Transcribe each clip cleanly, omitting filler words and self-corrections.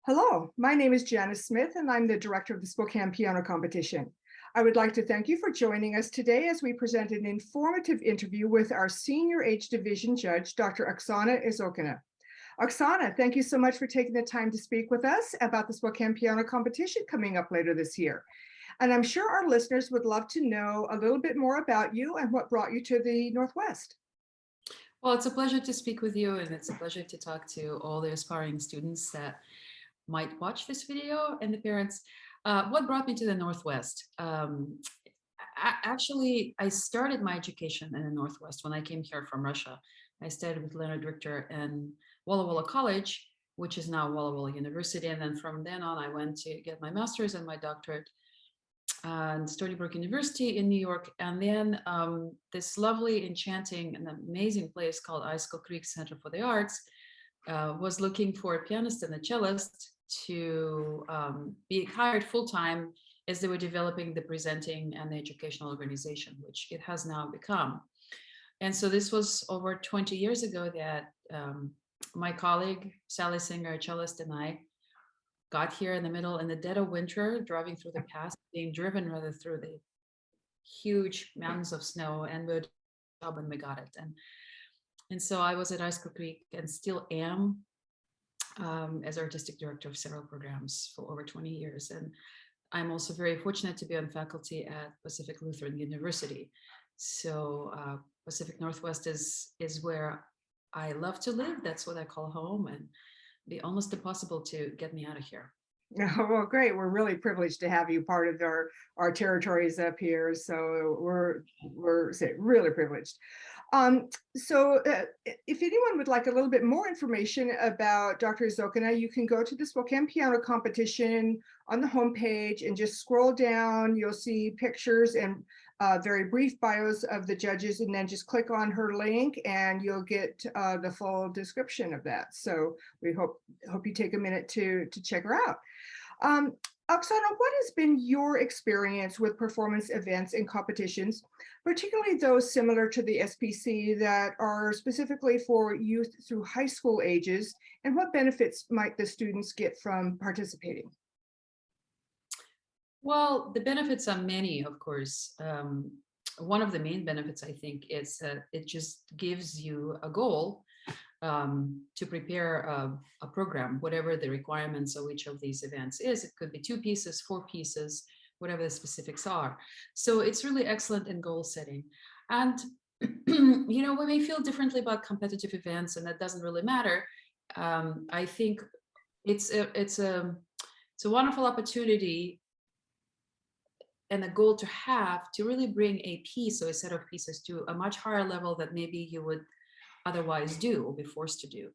Hello, my name is Janice Smith, and I'm the director of the Spokane Piano Competition. I would like to thank you for joining us today as we present an informative interview with our Senior Age Division Judge, Dr. Oksana Ezhokina. Oksana, thank you so much for taking the time to speak with us about the Spokane Piano Competition coming up later this year. And I'm sure our listeners would love to know a little bit more about you and what brought you to the Northwest. Well, it's a pleasure to speak with you, and it's a pleasure to talk to all the aspiring students that might watch this video and the parents. What brought me to the Northwest? Actually, I started my education in the Northwest when I came here from Russia. I studied with Leonard Richter in Walla Walla College, which is now Walla Walla University. And then from then on, I went to get my master's and my doctorate and Stony Brook University in New York. And then this lovely, enchanting, and amazing place called Icicle Creek Center for the Arts was looking for a pianist and a cellist to be hired full-time as they were developing the presenting and the educational organization, which it has now become. And so this was over 20 years ago that my colleague, Sally Singer, a cellist, and I got here in the dead of winter, driving through the pass, being driven rather through the huge mountains of snow, and we job when we got it. And so I was at Icicle Creek and still am as artistic director of several programs for over 20 years. And I'm also very fortunate to be on faculty at Pacific Lutheran University. So Pacific Northwest is where I love to live. That's what I call home, and be almost impossible to get me out of here. Oh, well, great. We're really privileged to have you part of our territories up here. So we're really privileged. If anyone would like a little bit more information about Dr. Ezhokina, you can go to the Spokane Piano Competition on the homepage and just scroll down. You'll see pictures and very brief bios of the judges, and then just click on her link and you'll get the full description of that. So we hope you take a minute to check her out. Oksana, what has been your experience with performance events and competitions, particularly those similar to the SPC that are specifically for youth through high school ages, and what benefits might the students get from participating? Well, the benefits are many, of course. One of the main benefits, I think, is that it just gives you a goal to prepare a program, whatever the requirements of each of these events is. It could be 2 pieces, 4 pieces, whatever the specifics are. So it's really excellent in goal setting. And, you know, we may feel differently about competitive events, and that doesn't really matter. I think it's a wonderful opportunity and a goal to have to really bring a piece or a set of pieces to a much higher level that maybe you would otherwise do or be forced to do.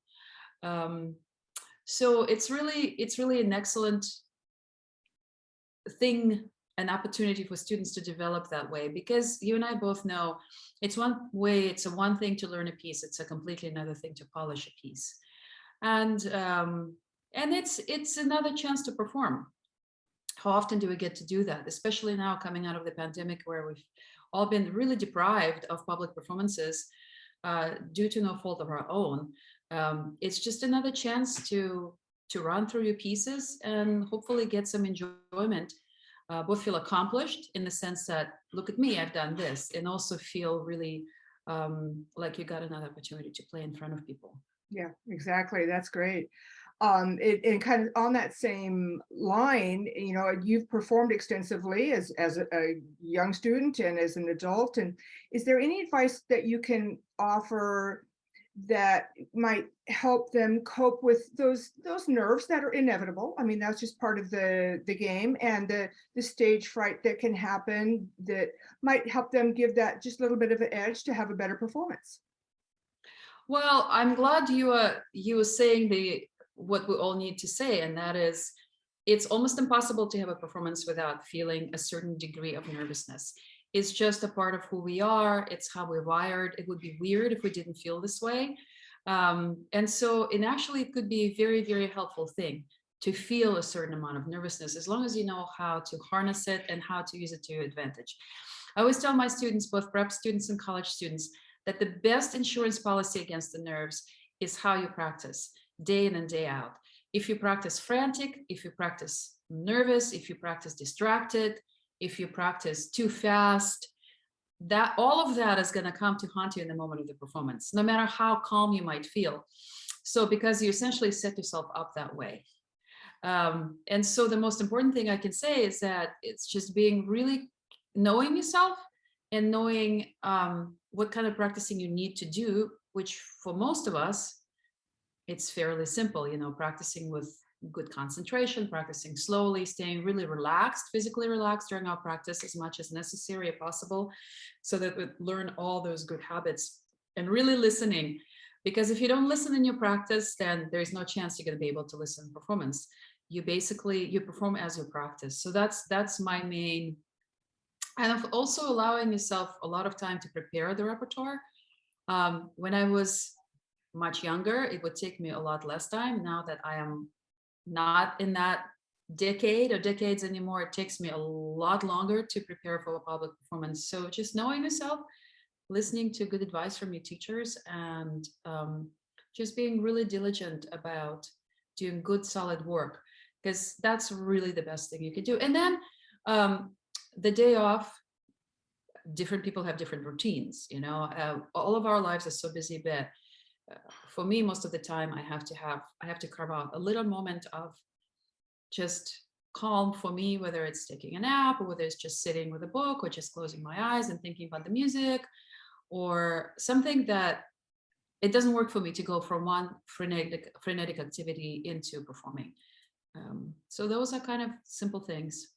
So it's really an excellent thing, an opportunity for students to develop that way, because you and I both know it's one way, it's one thing to learn a piece, it's a completely another thing to polish a piece. And it's another chance to perform. How often do we get to do that, especially now coming out of the pandemic, where we've all been really deprived of public performances due to no fault of our own. It's just another chance to run through your pieces and hopefully get some enjoyment, both feel accomplished in the sense that, look at me, I've done this, and also feel really like you got another opportunity to play in front of people. Yeah, exactly. That's great. And kind of on that same line, you know, you've performed extensively as a young student and as an adult. And is there any advice that you can offer that might help them cope with those nerves that are inevitable? I mean, that's just part of the game, and the stage fright that can happen that might help them give that just a little bit of an edge to have a better performance. Well, I'm glad you were saying what we all need to say, and that is, it's almost impossible to have a performance without feeling a certain degree of nervousness. It's just a part of who we are. It's how we're wired. It would be weird if we didn't feel this way. And so it could be a very, very helpful thing to feel a certain amount of nervousness, as long as you know how to harness it and how to use it to your advantage. I always tell my students, both prep students and college students, that the best insurance policy against the nerves is how you practice day in and day out. If you practice frantic, if you practice nervous, if you practice distracted, if you practice too fast, that all of that is going to come to haunt you in the moment of the performance, no matter how calm you might feel. So because you essentially set yourself up that way. And so the most important thing I can say is that it's just being really knowing yourself and knowing what kind of practicing you need to do, which for most of us, it's fairly simple, you know, practicing with good concentration, practicing slowly, staying really relaxed, physically relaxed during our practice as much as necessary or possible, so that we learn all those good habits, and really listening. Because if you don't listen in your practice, then there's no chance you're going to be able to listen in performance. You perform as you practice. So that's my main, and also allowing yourself a lot of time to prepare the repertoire. When I was much younger, it would take me a lot less time. Now that I am not in that decade or decades anymore, it takes me a lot longer to prepare for a public performance. So just knowing yourself, listening to good advice from your teachers, and just being really diligent about doing good, solid work, because that's really the best thing you can do. And then the day off, different people have different routines, you know, all of our lives are so busy, but for me, most of the time I have to carve out a little moment of just calm for me, whether it's taking a nap or whether it's just sitting with a book or just closing my eyes and thinking about the music, or something that it doesn't work for me to go from one frenetic activity into performing. So those are kind of simple things.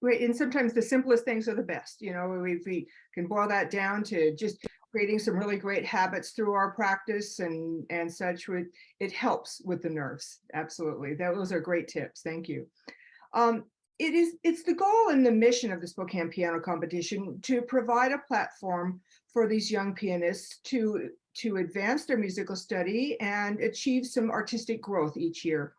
Right, and sometimes the simplest things are the best, you know, we can boil that down to just creating some really great habits through our practice and such. It helps with the nerves. Absolutely. Those are great tips. Thank you. It's the goal and the mission of the Spokane Piano Competition to provide a platform for these young pianists to advance their musical study and achieve some artistic growth each year.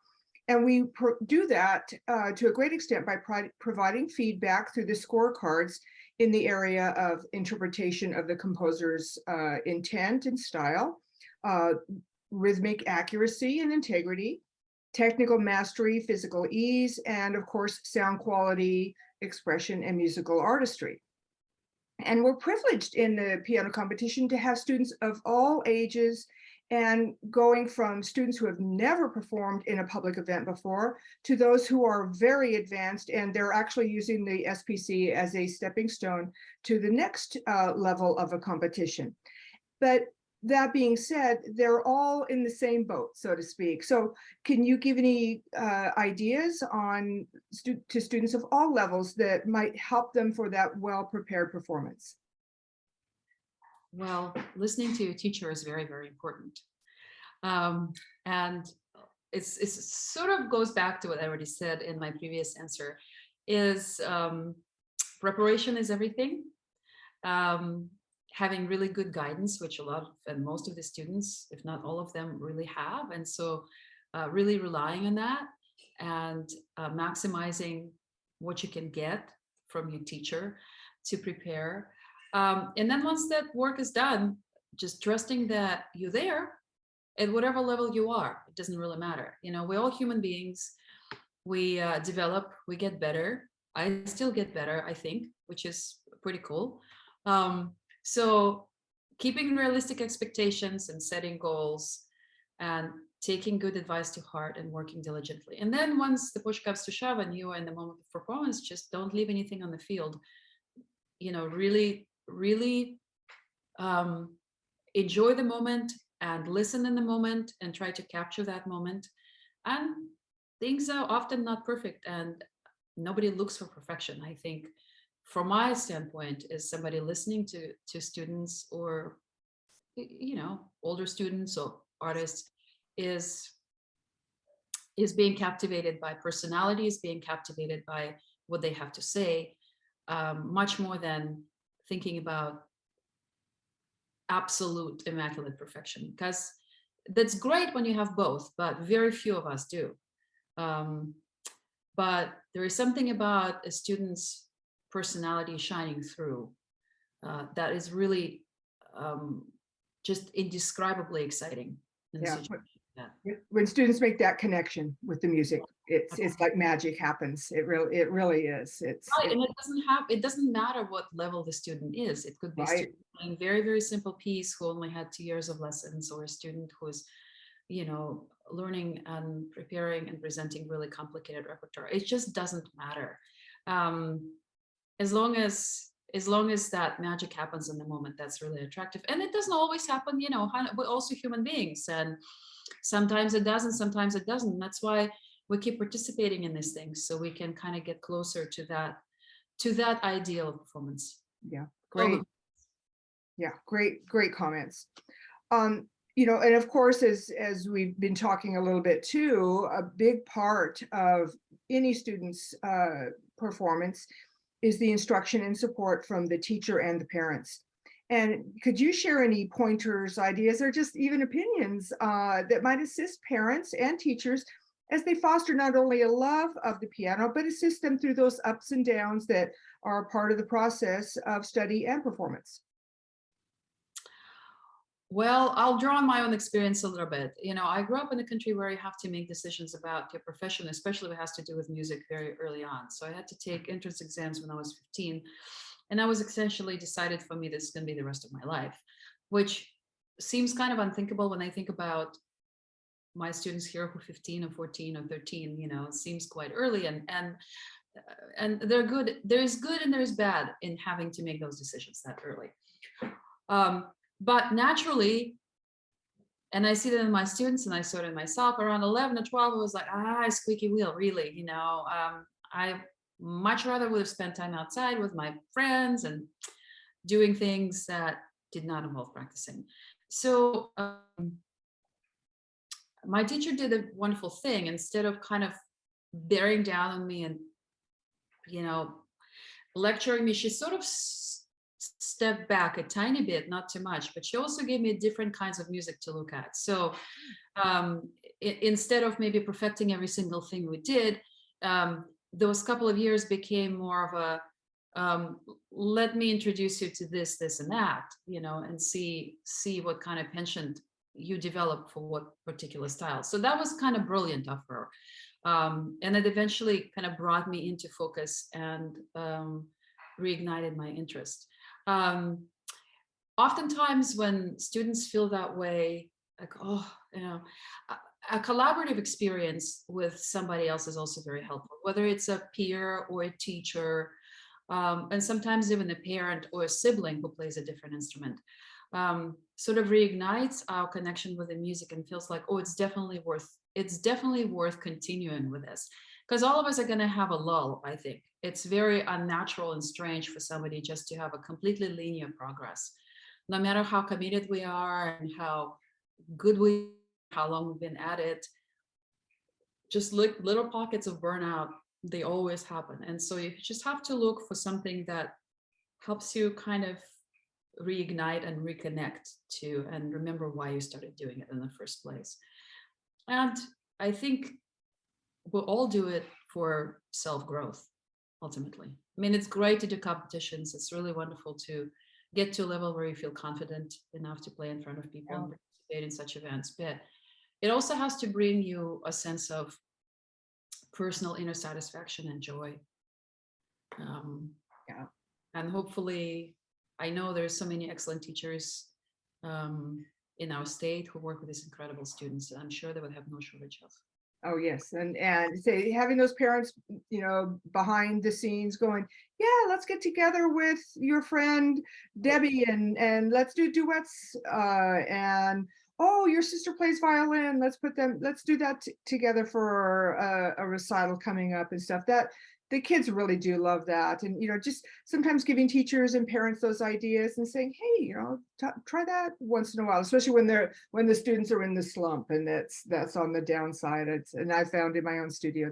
And we do that to a great extent by providing feedback through the scorecards in the area of interpretation of the composer's intent and style, rhythmic accuracy and integrity, technical mastery, physical ease, and of course, sound quality, expression, and musical artistry. And we're privileged in the piano competition to have students of all ages, and going from students who have never performed in a public event before to those who are very advanced, and they're actually using the SPC as a stepping stone to the next level of a competition. But that being said, they're all in the same boat, so to speak. So can you give any ideas on to students of all levels that might help them for that well-prepared performance? Well, listening to your teacher is very, very important. And it's sort of goes back to what I already said in my previous answer, is preparation is everything. Having really good guidance, which a lot of, and most of the students, if not all of them, really have. And so really relying on that and maximizing what you can get from your teacher to prepare. And then once that work is done, just trusting that you're there at whatever level you are. It doesn't really matter. You know, we're all human beings. We develop, we get better. I still get better, I think, which is pretty cool. So keeping realistic expectations and setting goals and taking good advice to heart and working diligently. And then once the push comes to shove and you are in the moment of performance, just don't leave anything on the field. You know, really, really enjoy the moment and listen in the moment and try to capture that moment. And things are often not perfect, and nobody looks for perfection. I think from my standpoint, as somebody listening to students, or you know, older students or artists, is being captivated by personalities, being captivated by what they have to say, much more than thinking about absolute immaculate perfection, because that's great when you have both, but very few of us do. But there is something about a student's personality shining through that is really just indescribably exciting in the situation. Yeah. When students make that connection with the music, it's like magic happens. It really is. Right, and it doesn't matter what level the student is. It could be a Right. student playing very, very simple piece who only had 2 years of lessons, or a student who's, learning and preparing and presenting really complicated repertoire. It just doesn't matter. Um, as long as that magic happens in the moment, that's really attractive. And it doesn't always happen, we're also human beings, and sometimes it does and sometimes it doesn't. That's why we keep participating in these things, so we can kind of get closer to that ideal of performance. Yeah. Oh, Great. Yeah. Great comments. And of course, as we've been talking a little bit too, a big part of any student's performance is the instruction and support from the teacher and the parents. And could you share any pointers, ideas, or just even opinions that might assist parents and teachers as they foster not only a love of the piano, but assist them through those ups and downs that are part of the process of study and performance? well, I'll draw on my own experience a little bit. I grew up in a country where you have to make decisions about your profession, especially if it has to do with music, very early on. So I had to take entrance exams when I was 15, and that was essentially decided for me this is going to be the rest of my life, which seems kind of unthinkable when I think about my students here who are 15 or 14 or 13. It seems quite early, and they're good. There's good and there's bad in having to make those decisions that early. But naturally, and I see that in my students, and I saw it in myself, around 11 or 12, it was like, squeaky wheel, really. I much rather would have spent time outside with my friends and doing things that did not involve practicing. So my teacher did a wonderful thing. Instead of kind of bearing down on me and, lecturing me, she sort of stepped back a tiny bit, not too much, but she also gave me different kinds of music to look at. So instead of maybe perfecting every single thing we did, those couple of years became more of a let me introduce you to this and that, and see what kind of penchant you develop for what particular style. So that was kind of brilliant of her. And it eventually kind of brought me into focus and reignited my interest. Oftentimes when students feel that way, like, a collaborative experience with somebody else is also very helpful, whether it's a peer or a teacher, and sometimes even a parent or a sibling who plays a different instrument. Sort of reignites our connection with the music and feels like, it's definitely worth continuing with this, because all of us are going to have a lull. I think it's very unnatural and strange for somebody just to have a completely linear progress, no matter how committed we are and how good how long we've been at it. Just little pockets of burnout, they always happen. And so you just have to look for something that helps you kind of reignite and reconnect to, and remember why you started doing it in the first place. And I think we'll all do it for self-growth, ultimately. I mean, it's great to do competitions. It's really wonderful to get to a level where you feel confident enough to play in front of people and participate in such events. But it also has to bring you a sense of personal inner satisfaction and joy. And hopefully, I know there's so many excellent teachers in our state who work with these incredible students, and I'm sure they would have no shortage of. Oh, yes. And say having those parents, behind the scenes going, yeah, let's get together with your friend Debbie and let's do duets. And oh, your sister plays violin. Let's do that together for a recital coming up and stuff. That the kids really do love that. And, just sometimes giving teachers and parents those ideas and saying, hey, try that once in a while, especially when the students are in the slump, and that's on the downside. And I found in my own studio,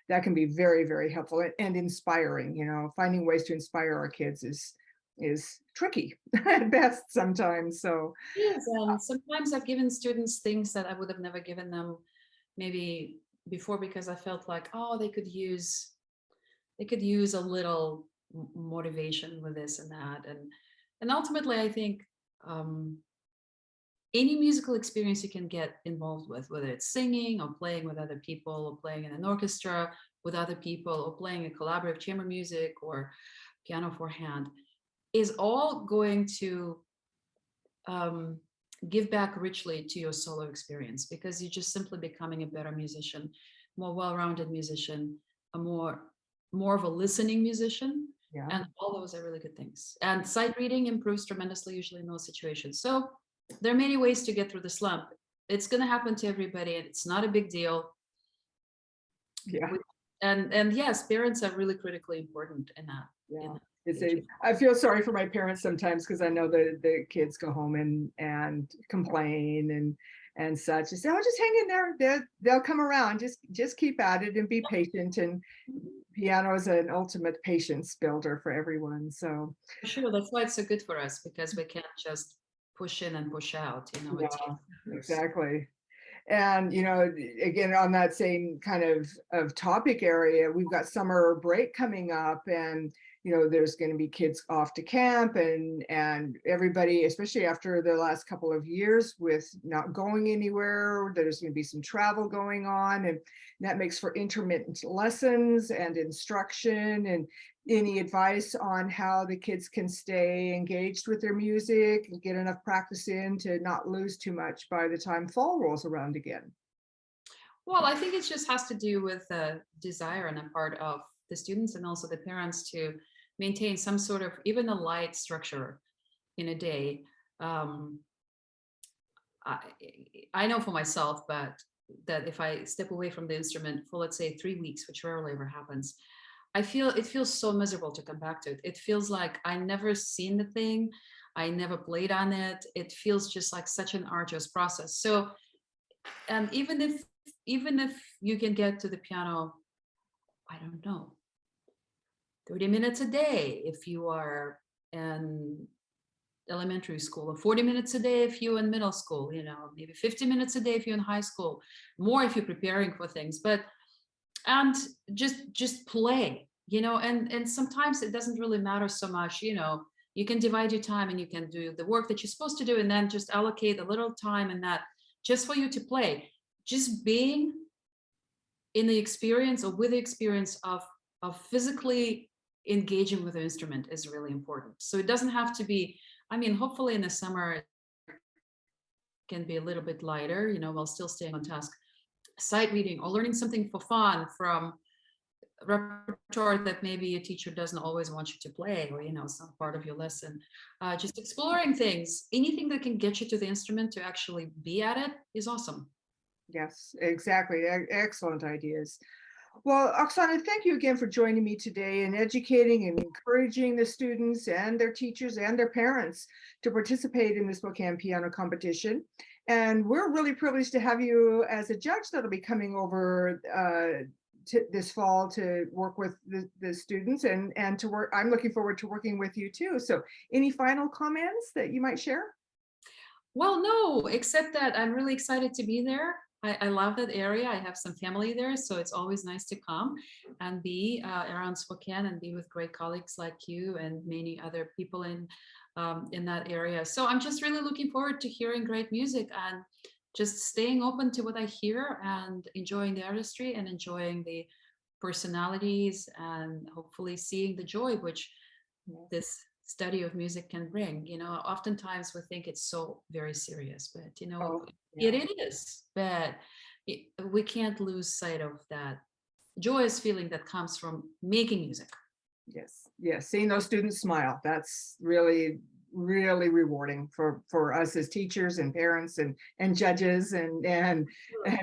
that can be very, very helpful and inspiring. Finding ways to inspire our kids is tricky at best sometimes. So yes, and sometimes I've given students things that I would have never given them maybe before, because I felt like, they could use a little motivation with this and that. And ultimately, I think any musical experience you can get involved with, whether it's singing or playing with other people or playing in an orchestra with other people or playing a collaborative chamber music or piano for hand, is all going to give back richly to your solo experience, because you're just simply becoming a better musician, more well-rounded musician, a more of a listening musician. Yeah. And all those are really good things. And sight reading improves tremendously usually in those situations. So there are many ways to get through the slump. It's going to happen to everybody, and it's not a big deal. Yeah. And yes, parents are really critically important in that. Yeah. I feel sorry for my parents sometimes, because I know that the kids go home and complain and such. I say, oh, just hang in there. They'll come around. Just keep at it and be patient. And piano is an ultimate patience builder for everyone. So sure, that's why it's so good for us, because we can't just push in and push out. You know, yeah, exactly. And, you know, again, on that same kind of topic area, we've got summer break coming up, and, you know, there's going to be kids off to camp, and everybody, especially after the last couple of years with not going anywhere, there's going to be some travel going on, and that makes for intermittent lessons and instruction. And any advice on how the kids can stay engaged with their music and get enough practice in to not lose too much by the time fall rolls around again? Well, I think it just has to do with the desire on the part of the students and also the parents to maintain some sort of even a light structure in a day. I know for myself, but that if I step away from the instrument for, let's say, 3 weeks, which rarely ever happens, it feels so miserable to come back to it. It feels like I never seen the thing. I never played on it. It feels just like such an arduous process. So, and even if you can get to the piano, I don't know, 30 minutes a day if you are in elementary school, or 40 minutes a day if you're in middle school, you know, maybe 50 minutes a day if you're in high school, more if you're preparing for things. But and just play, you know, and sometimes it doesn't really matter so much, you know, you can divide your time and you can do the work that you're supposed to do, and then just allocate a little time in that just for you to play. Just being in the experience or with the experience of physically engaging with the instrument is really important. So it doesn't have to be, I mean, hopefully in the summer it can be a little bit lighter, you know, while still staying on task. Sight reading or learning something for fun from repertoire that maybe a teacher doesn't always want you to play, or, you know, it's not part of your lesson. Just exploring things, anything that can get you to the instrument to actually be at it is awesome. Yes, exactly. Excellent ideas. Well, Oksana, thank you again for joining me today and educating and encouraging the students and their teachers and their parents to participate in the Spokane Piano Competition. And we're really privileged to have you as a judge that'll be coming over this fall to work with the students and to work. I'm looking forward to working with you too. So any final comments that you might share? Well, no, except that I'm really excited to be there. I love that area. I have some family there, so it's always nice to come and be around Spokane and be with great colleagues like you and many other people in that area. So I'm just really looking forward to hearing great music and just staying open to what I hear and enjoying the artistry and enjoying the personalities and hopefully seeing the joy which this study of music can bring. You know, oftentimes we think it's so very serious, but, you know, it is, but we can't lose sight of that joyous feeling that comes from making music. Yes, yes, seeing those students smile, that's really rewarding for us as teachers and parents and judges and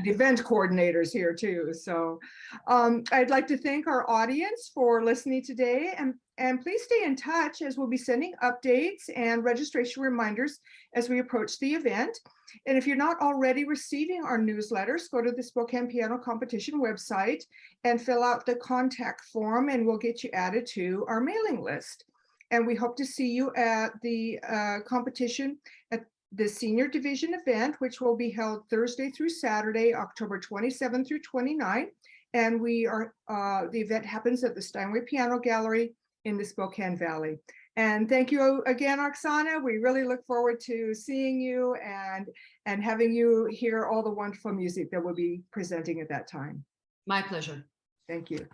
event coordinators here too. So I'd like to thank our audience for listening today, and please stay in touch as we'll be sending updates and registration reminders as we approach the event. And if you're not already receiving our newsletters, go to the Spokane Piano Competition website and fill out the contact form, and we'll get you added to our mailing list. And we hope to see you at the competition at the senior division event, which will be held Thursday through Saturday, October 27 through 29. And the event happens at the Steinway Piano Gallery in the Spokane Valley. And thank you again, Oksana. We really look forward to seeing you and having you hear all the wonderful music that we'll be presenting at that time. My pleasure. Thank you.